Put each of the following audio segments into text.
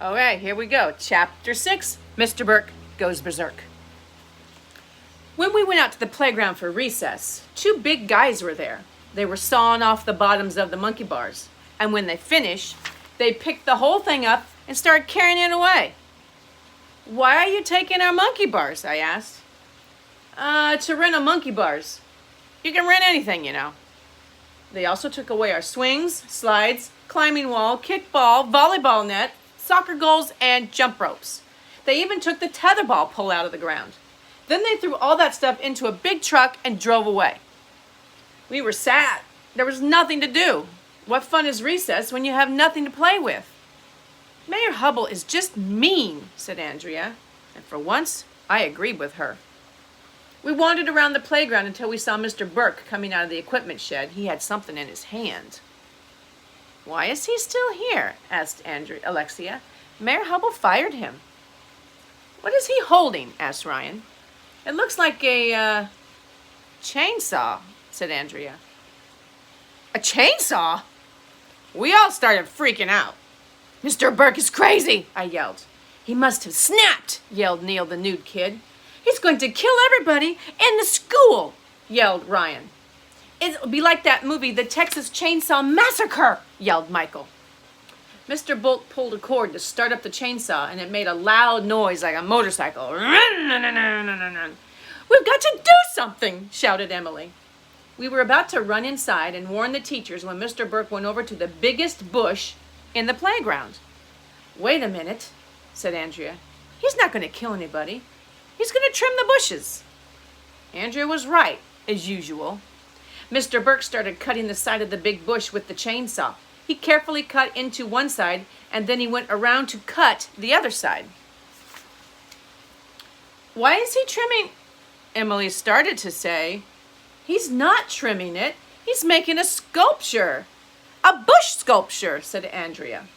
Okay, here we go. Chapter 6, Mr. Burke Goes Berserk. When we went out to the playground for recess, two big guys were there. They were sawing off the bottoms of the monkey bars. And when they finished, they picked the whole thing up and started carrying it away. "Why are you taking our monkey bars?" I asked. To rent a monkey bars. You can rent anything, you know." They also took away our swings, slides, climbing wall, kickball, volleyball net, soccer goals, and jump ropes. They even took the tetherball pole out of the ground. Then they threw all that stuff into a big truck and drove away. We were sad. There was nothing to do. What fun is recess when you have nothing to play with? "Mayor Hubble is just mean," said Andrea, and for once, I agreed with her. We wandered around the playground until we saw Mr. Burke coming out of the equipment shed. He had something in his hand. "Why is he still here?" asked Alexia. "Mayor Hubble fired him." "What is he holding?" asked Ryan. "It looks like a chainsaw," said Andrea. "A chainsaw?" We all started freaking out. "Mr. Burke is crazy," I yelled. "He must have snapped," yelled Neil the nude kid. "He's going to kill everybody in the school," yelled Ryan. "It'll be like that movie, The Texas Chainsaw Massacre," yelled Michael. Mr. Bolt pulled a cord to start up the chainsaw, and it made a loud noise like a motorcycle. "We've got to do something," shouted Emily. We were about to run inside and warn the teachers when Mr. Burke went over to the biggest bush in the playground. "Wait a minute," said Andrea. "He's not going to kill anybody. He's going to trim the bushes." Andrea was right, as usual. Mr. Burke started cutting the side of the big bush with the chainsaw. He carefully cut into one side, and then he went around to cut the other side. "Why is he trimming?" Emily started to say. "He's not trimming it. He's making a sculpture. A bush sculpture," said Andrea.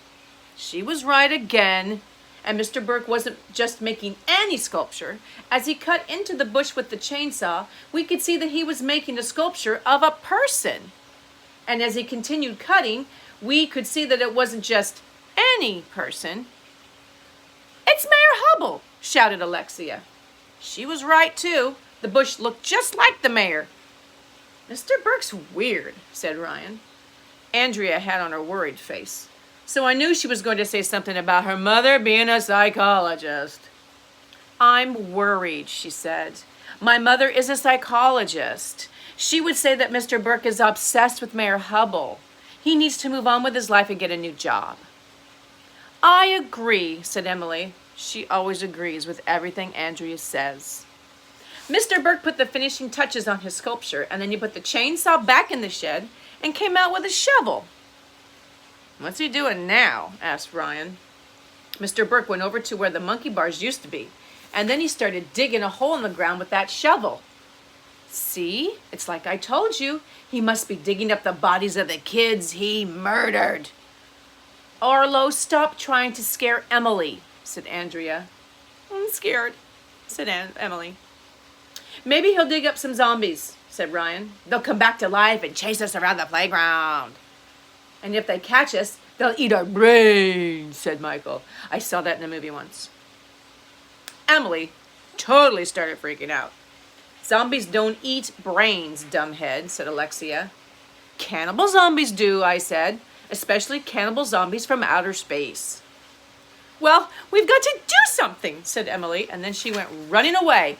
She was right again. And Mr. Burke wasn't just making any sculpture. As he cut into the bush with the chainsaw, we could see that he was making a sculpture of a person. And as he continued cutting, we could see that it wasn't just any person. "It's Mayor Hubble," shouted Alexia. She was right, too. The bush looked just like the mayor. "Mr. Burke's weird," said Ryan. Andrea had on her worried face. So I knew she was going to say something about her mother being a psychologist. "I'm worried," she said. "My mother is a psychologist. She would say that Mr. Burke is obsessed with Mayor Hubble. He needs to move on with his life and get a new job." "I agree," said Emily. She always agrees with everything Andrea says. Mr. Burke put the finishing touches on his sculpture, and then he put the chainsaw back in the shed and came out with a shovel. "What's he doing now?" asked Ryan. Mr. Burke went over to where the monkey bars used to be, and then he started digging a hole in the ground with that shovel. "See? It's like I told you. He must be digging up the bodies of the kids he murdered." "Arlo, stop trying to scare Emily," said Andrea. "I'm scared," said Emily. "Maybe he'll dig up some zombies," said Ryan. "They'll come back to life and chase us around the playground. And if they catch us, they'll eat our brains," said Michael. "I saw that in a movie once." Emily totally started freaking out. "Zombies don't eat brains, dumbhead," said Alexia. "Cannibal zombies do," I said, "especially cannibal zombies from outer space." "Well, we've got to do something," said Emily, and then she went running away.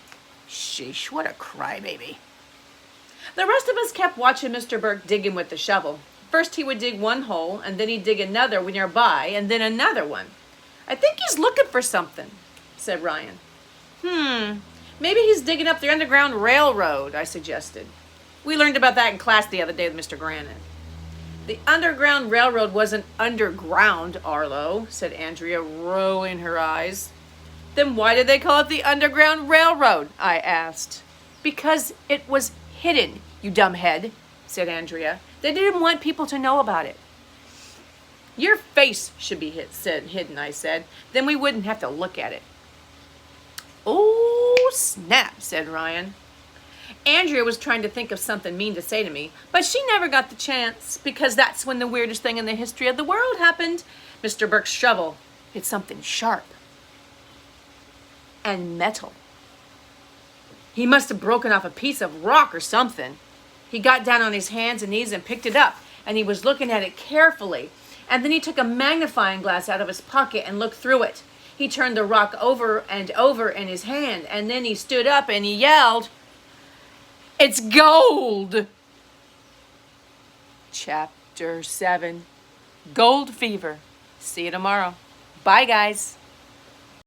Sheesh, what a crybaby. The rest of us kept watching Mr. Burke digging with the shovel. First he would dig one hole, and then he'd dig another nearby, and then another one. "I think he's looking for something," said Ryan. Maybe he's digging up the Underground Railroad," I suggested. We learned about that in class the other day with Mr. Granite. "The Underground Railroad wasn't underground, Arlo," said Andrea, rolling her eyes. "Then why did they call it the Underground Railroad?" I asked. "Because it was hidden, you dumbhead," said Andrea. "They didn't want people to know about it." "Your face should be hidden," I said. "Then we wouldn't have to look at it." "Oh, snap," said Ryan. Andrea was trying to think of something mean to say to me, but she never got the chance, because that's when the weirdest thing in the history of the world happened. Mr. Burke's shovel It's something sharp and metal. He must have broken off a piece of rock or something. He got down on his hands and knees and picked it up, and he was looking at it carefully. And then he took a magnifying glass out of his pocket and looked through it. He turned the rock over and over in his hand, and then he stood up and he yelled, "It's gold!" Chapter 7, Gold Fever. See you tomorrow. Bye, guys.